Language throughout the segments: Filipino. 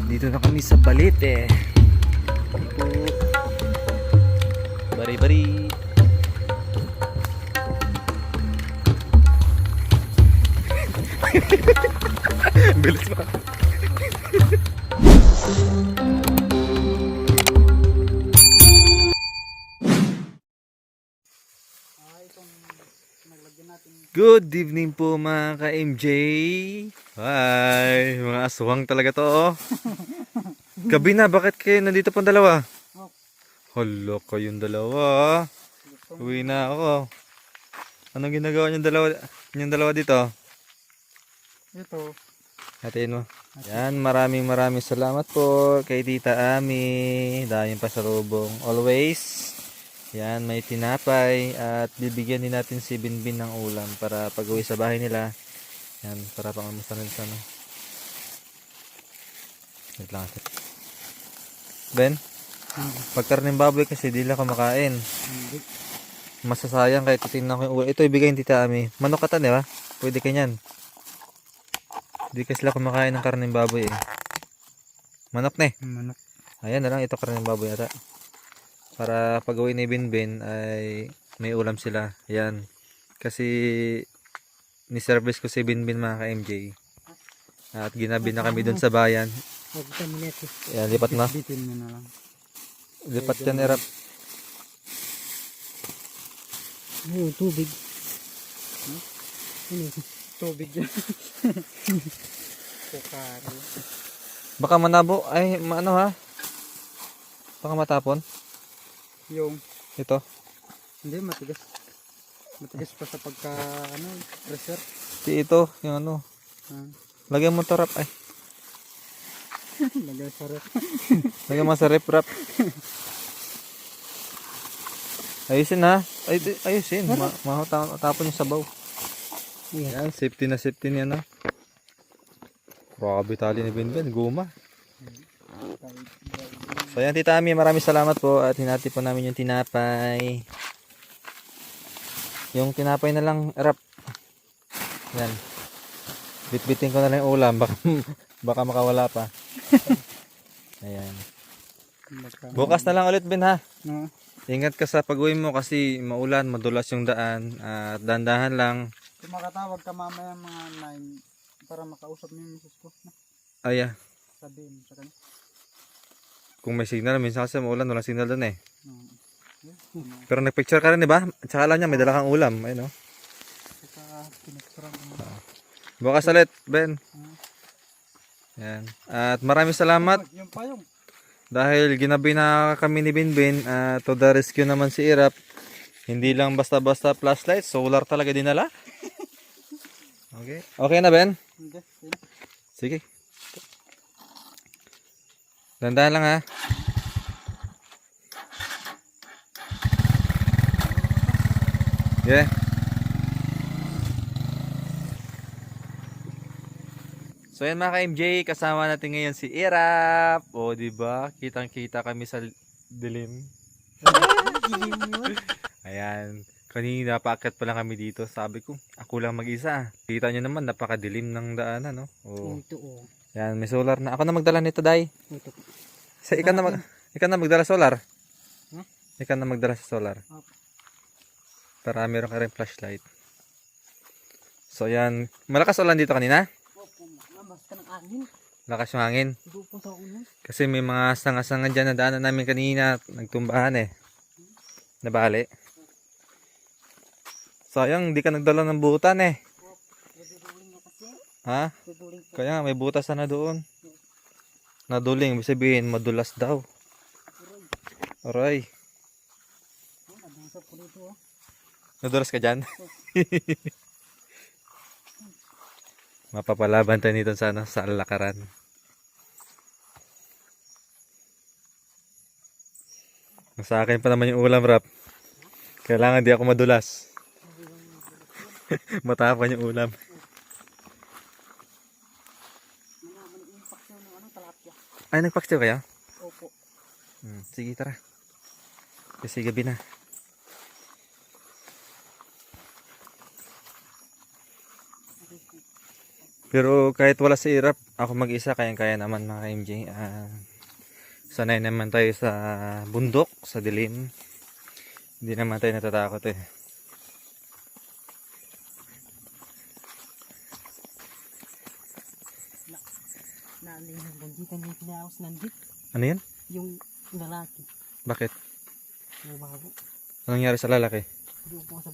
Dito na kami sa Balete. Bari-bari. Bilis pa. Good evening po mga ka-MJ. Hi, mga aswang talaga to oh. Gabi na, bakit kayo nandito pang dalawa? Hala, kayong dalawa. Uwi na ako. Anong ginagawa niyong dalawa dito? Ito. Hatiin mo. Yan, maraming salamat po kay Tita Ami. Daming pasalubong. Always. Yan, may tinapay at bibigyan din natin si Binbin ng ulam para pag-uwi sa bahay nila. Yan, para pang-almusal nila sa ano. Wait lang natin. Ben, pagkarning baboy kasi di lang kumakain. Masasayang kahit titignan ko yung ulam. Ito ibigay ni Tita Ami. Manok kata, di ba? Pwede kanyan. Di kasi sila kumakain ng karning baboy eh. Manok na eh. Manok. Ayan na lang, ito karning baboy ata. Para pag-uwi ni Binbin ay may ulam sila. Ayan. Kasi ni-service ko si Binbin mga ka-MJ. At ginabi na kami dun sa bayan. Ayan, lipat na. Lipat yan, Erap. Ano tubig? Ano tubig yan? Kukari. Baka manabo. Ay, ano ha? Baka matapon. Yung Ito. hindi matigas. Matigas pa sa pagka ano, pressure. Si ito, yung ano. Lagyan mo to rap ay. Lagay sa ref. Lagyan mo sa rep rap. Ayusin ha. Ay, ayusin. Matapon yung sabaw. Yan, safety na safety niya na. Grabe tali ni Binbin, guma. So yan Tita Ami, maraming salamat po at hinati po namin yung tinapay. Yung tinapay na lang, Rap. Yan. Bitbitin ko na lang yung ulam, baka makawala pa. Ayan. Bukas na lang ulit Ben ha. No. Ingat ka sa pag-uwi mo kasi maulan, madulas yung daan at dandahan lang. Kung makatawag ka mamaya mga 9 para makausap niyo yung misis ko. Ay, Sabihin sa kanya. kung may signal, minsan kasi maulan, walang signal doon eh. Pero Yeah. nagpicture ka rin, di ba? At saka alam niya, may dala kang ulam. Ayun, no? Saka pinextra ko. Bukas ulit, Ben. Yan. At maraming salamat Yung payong. dahil ginabi na kami ni Binbin. To the rescue naman si Irap. Hindi lang basta-basta flashlight, solar talaga dinala. Okay. Okay na, Ben? Hindi. Sige. Dandahan lang ha. Yeah. So yan mga ka-MJ, kasama natin ngayon si Irap. O di ba? Kitang-kita kami sa dilim. Ayan. Kanina paakyat pa lang kami dito. Sabi ko, ako lang mag-isa. Kita nyo naman, napakadilim ng daanan, no? Oh. Ito oh. Yan, may solar na. Ako na magdala nito, Day. Ito. Ikaw na magdala solar. Huh? Ikaw na magdala sa solar. Okay. Para meron ka rin flashlight. So yan, malakas ulan dito kanina? Lamas ka ng angin. Lakas yung hangin. Dupong sa ulo. Kasi may mga sanga-sanga dyan na daanan namin kanina. Nagtumbahan eh. Nabali. Sayang, di ka nagdala ng butan eh. Ha? Kaya may butas na doon. Naduling, ibig sabihin madulas daw. Aray. Nadulas ka dyan? Mapapalaban tayo nito sa lakaran. Sa akin pa naman yung ulam, Rap. Kailangan di ako madulas. Matapang yung ulam. Ay, nagpakstiw kaya? Opo. Sige, tara. Kasi gabi na. Pero kahit wala si Irap, ako mag-isa, kayang-kaya naman mga ka-MJ. Sanay naman tayo sa bundok, sa dilim. Hindi naman tayo natatakot eh. Naalala yung banditan yung pinaos nandit. Ano yun? Yung lalaki. Bakit? Yung bago. Anong nangyari sa lalaki? Hindi ko sa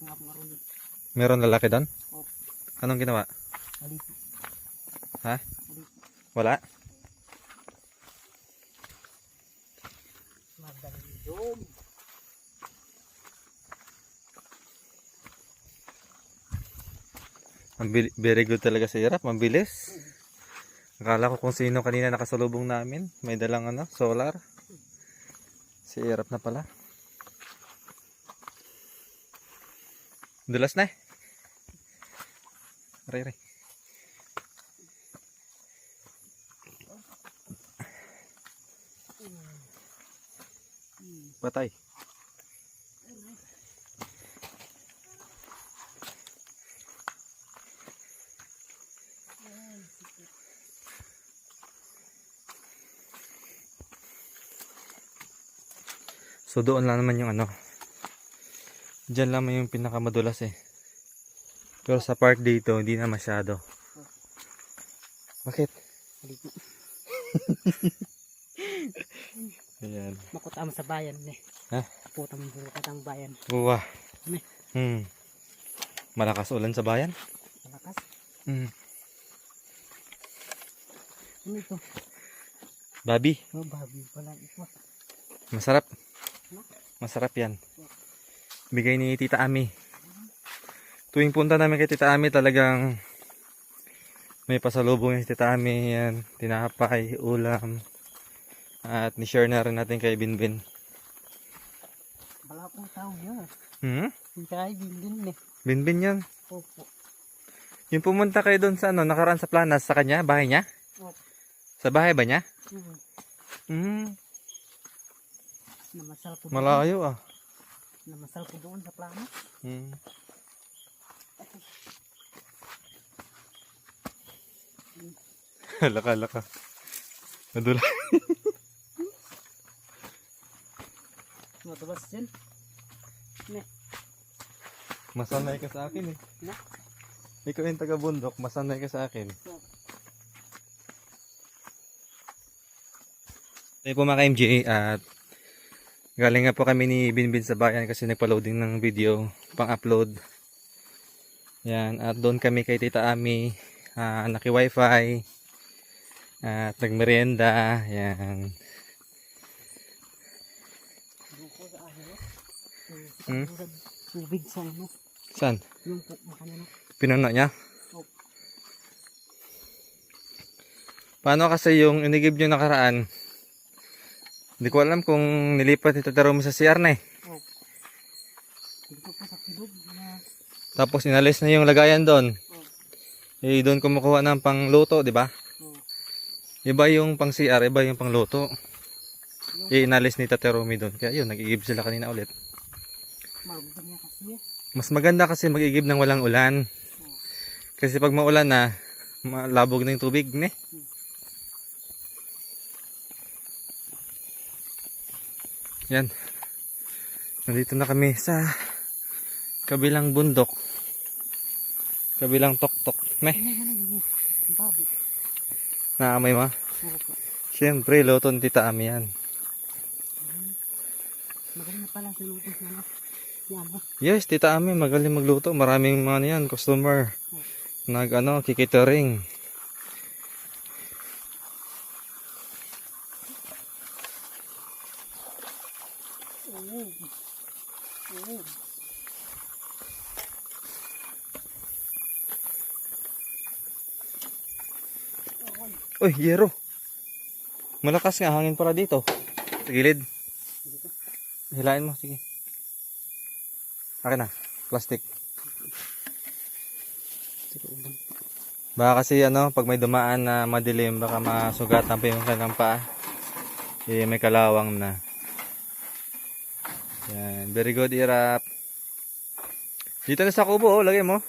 mga pangaroon. Meron lalaki doon? Oh, Anong ginawa? malito. Ha? Malito. Wala? Madaling yun. Very good talaga si Irap, mabilis. Akala ko kung sino kanina nakasalubong namin. May dalang ano, solar. Si Irap na pala. Dulas na eh. Aray. Patay. So doon lang naman yung ano. Diyan lang yung pinakamadulas eh. Pero sa part dito, hindi na masyado. Bakit? Malito. Ayan. Makutam sa bayan eh. Ha? Putam ang bayan. Uwa. Ano? Malakas ulan sa bayan. Malakas. Ano ito? Babi. Oh, babi pala ito. Masarap. Masarap yan. Bigay ni Tita Ami. Tuwing punta namin kay Tita Ami talagang may pasalubong yung Tita Ami. Yan. Tinapay, ulam. At ni-share na rin natin kay Binbin. Wala pong tao yun. Yung kaya din eh. Binbin yan. Opo. Yung pumunta kayo doon sa ano, nakaraan sa Planas sa kanya, bahay niya? Opo. Sa bahay ba niya? Namasal po Malayo ah. Namasal po doon sa plano. Laka. Nadula. Matubas yan. Ne. Masanay ka sa akin eh. Na? Ikaw yung taga-bundok, masanay ka sa akin. Tayo po mga MJ at galing nga po kami ni Binbin sa bayan kasi nagpa-loading ng video pang-upload. Yan, at doon kami kay Tita Ami, naki-wifi at nagmerienda. Yan. Tubig sa ano. Saan? Yung po makanina. Pinuno niya? Oh. Paano kasi yung inigib nyo nakaraan? Hindi ko alam kung nilipat ni Tata Romy sa CR na eh. Oh. Dito po sa pilog na. Tapos inalis na yung lagayan doon. Oh. Eh doon kumukuha ng pangluto, di ba? Oh. Iba yung pang CR, iba yung pangluto. Yung Eh inalis ni Tata Romy doon. Kaya yun, nag-igib sila kanina ulit. maganda niya kasi. Mas maganda kasi mag-igib ng walang ulan. Kasi pag maulan na, malabog na yung tubig, ne? Yan. Nandito na kami sa kabilang bundok. Kabilang tuktok. Meh. Babi. Naamay mo? Opo. Siyempre, luto ni Tita Ami yan. Magaling na pala sa luto na ano. Yan mo. Yes, Tita Ami, magaling magluto. Maraming mga yan, customer. Kikitering. Uy, yero. Malakas nga hangin para dito. Sa gilid. Hilain mo, sige. Akin na, plastic. Baka kasi ano, pag may dumaan na madilim, baka masugatan pa yung kanyang paa. Eh, may kalawang na. Yan, very good, Irap. Dito na sa kubo, oh, lagay mo.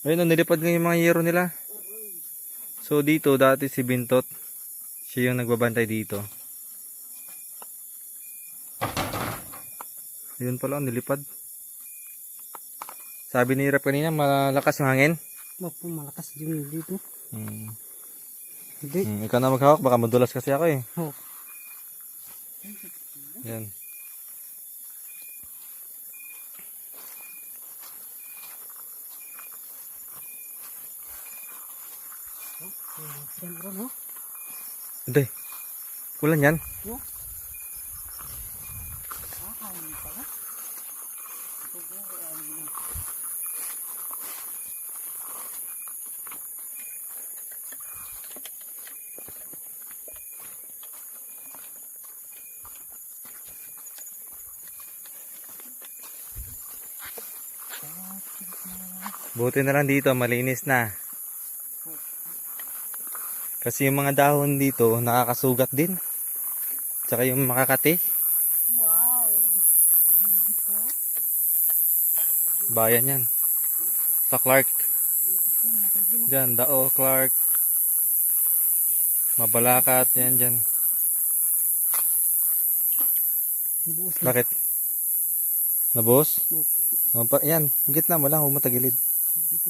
Ayun, nilipad nga yung mga yero nila. So dito, dati si Bintot. Siya yung nagbabantay dito. Yun pala, nilipad. Sabi ni Rep kanina, malakas yung hangin. Opo, malakas din dito. Hindi. Ikaw na maghawak, baka madulas kasi ako eh. Oh. Yan. Yan ron, oh. Hindi. Ulan yan. Oh. Hangin pala. Buti na lang dito, malinis na. Kasi yung mga dahon dito, nakakasugat din. Tsaka yung makakati. Wow. Bibi ko. Bayan yan. Sa Clark. Diyan, Dao, Clark. Mabalakat, yan dyan. Buos na. Bakit? Nabos? Opo. Yan, gitna mo lang, huwag matagilid. Dito.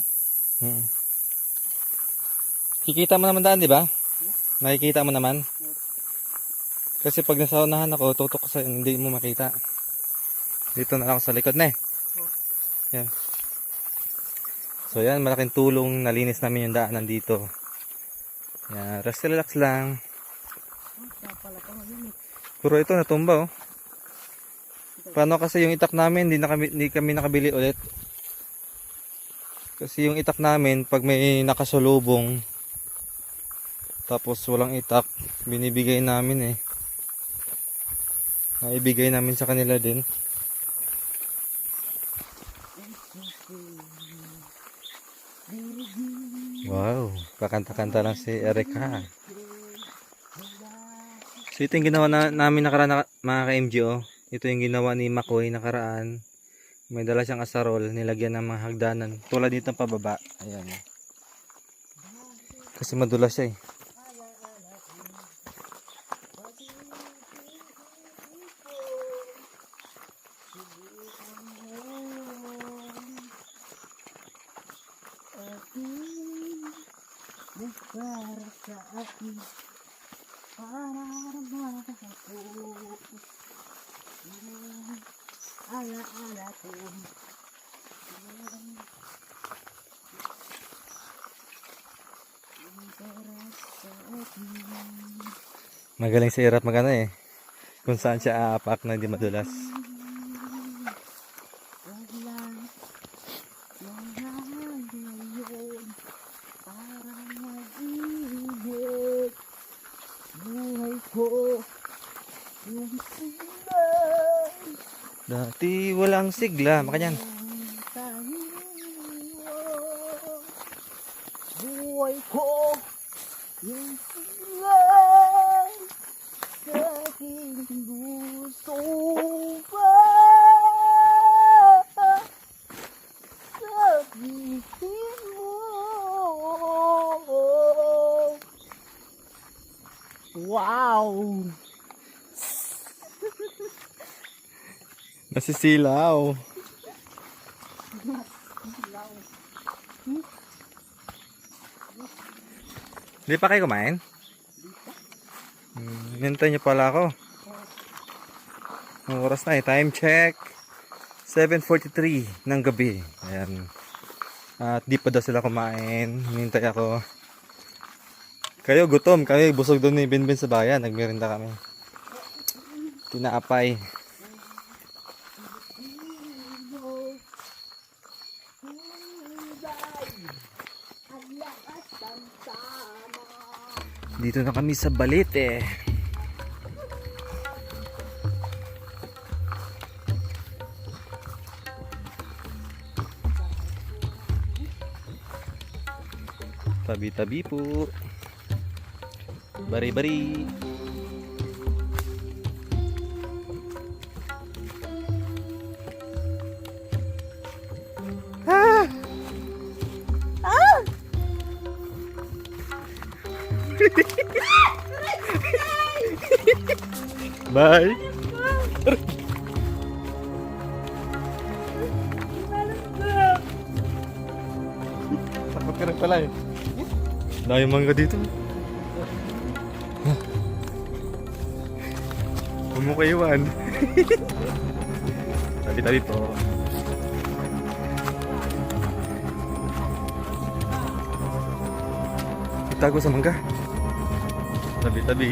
Kikita mo naman daan, di ba? Nakikita mo naman. Kasi pag nasa unahan ako, tutok ko sa hindi mo makita. Dito na lang ako sa likod na eh. Yan. So yan, malaking tulong, nalinis namin yung daanan dito. Yan, rest relax lang. Pero ito natumba oh. Paano kasi yung itak namin, hindi kami nakabili ulit. Kasi yung itak namin, pag may nakasulubong, tapos walang itak, binibigay namin eh. Naibigay namin sa kanila din. Wow, kakanta-kanta lang si Erika. So ito yung ginawa namin nakaraan mga ka-MGO. Ito yung ginawa ni Makoy nakaraan. May dala siyang asarol, nilagyan ng mga hagdanan. Tulad dito pababa. Ayan. Kasi madulas siya eh. Para sa akin, para ko, ala-ala ko. Magaling si Irat magana eh. Kung saan siya aapak na hindi madulas. Dati walang sigla, makanyan. Buhay ko yung silay sa aking gusto pa sabihin mo. Wow! Nasisilaw. Hindi pa kayo kumain? Nintay niyo pala ako. Ang oras na eh. Time check. 7:43 ng gabi. Ayan. At di pa daw sila kumain. Nintay ako. Kayo gutom. Kayo busog doon ni Binbin sa bayan. Nagmerinda kami. Tinaapay. Dito na kami sa Balete. Tabi-tabi po. Bari-bari. Bye. Takot ka rin pala eh. Dahil mangga dito. Huwag mo kayo iwan. Tabi-tabi po. Itago sa mangga. Tabi-tabi.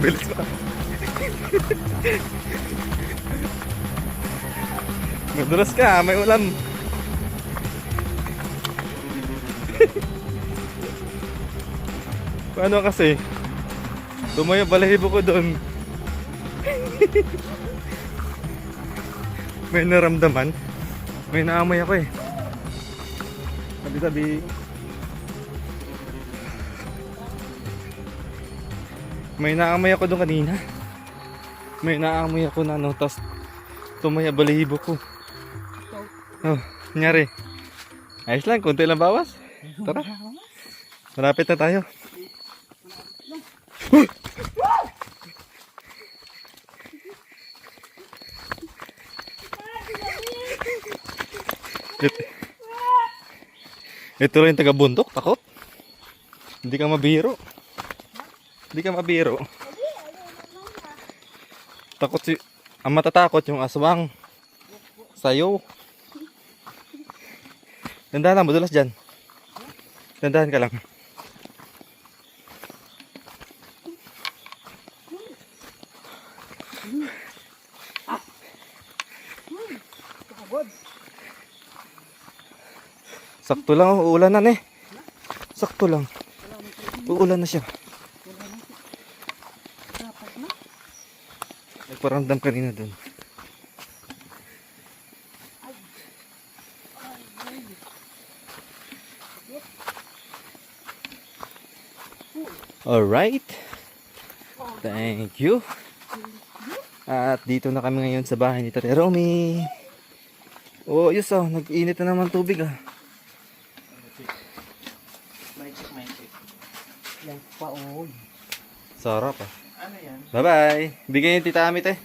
Bilis pa. Madulas ka, may ulam. Paano kasi? Tumayo balahibo ko doon. May naramdaman. May naamoy ako eh. Tabi-tabi. May naamoy ako doon kanina. May naamoy ako na ano, tapos tumaya balahibo ko. Oh, nangyari. Ayos lang, konti lang bawas. Tara. Malapit na tayo. Ito lang yung taga-bundok, takot. Hindi ka mabiro. Hindi ka mabiro. Takot si... Ang matatakot yung aswang. Sayo. Dandahan lang, madulas dyan. Dandahan ka lang. Sakto lang, uulan na eh. Sakto lang. Uulan na siya. Nagparamdam kanina dun. Alright. Thank you. At dito na kami ngayon sa bahay ni Tate Romy. Oh, yes oh, nag-init na naman tubig ah. Yan pa oh. Sarap ah. Ano yan? Bye-bye. Bigyan yung tita Amit eh.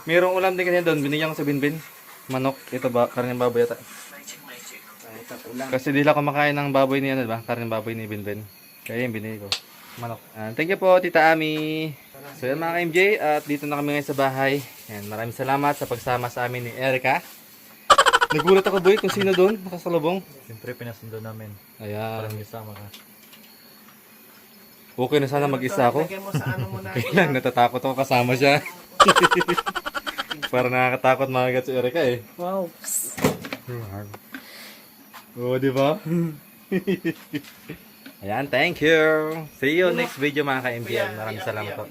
Mayroong ulam din kasi doon. Binigyan ko sa Binbin. Manok. Ito ba? Karneng baboy yata. Kasi di lang kumakain ng baboy ni ano ba? Karneng baboy ni Binbin. Kaya yung binili ko. Manok. Thank you po Tita Ami. So yan mga MJ. At dito na kami ngayon sa bahay. Yan, maraming salamat sa pagsama sa amin ni Erica. Nagulat ako boy kung sino doon. Nakasalubong. Siyempre pinasundo namin. Ayan. Parang isama ka. Okay na sana mag-isa ako. Lagyan mo sa ano mo na. Kailan natatakot ako kasama siya. Para nakakatakot makagat si Erica eh. Wow. Oo, di ba? Ayan, thank you. See you next video mga ka-MBN. Maraming salamat po.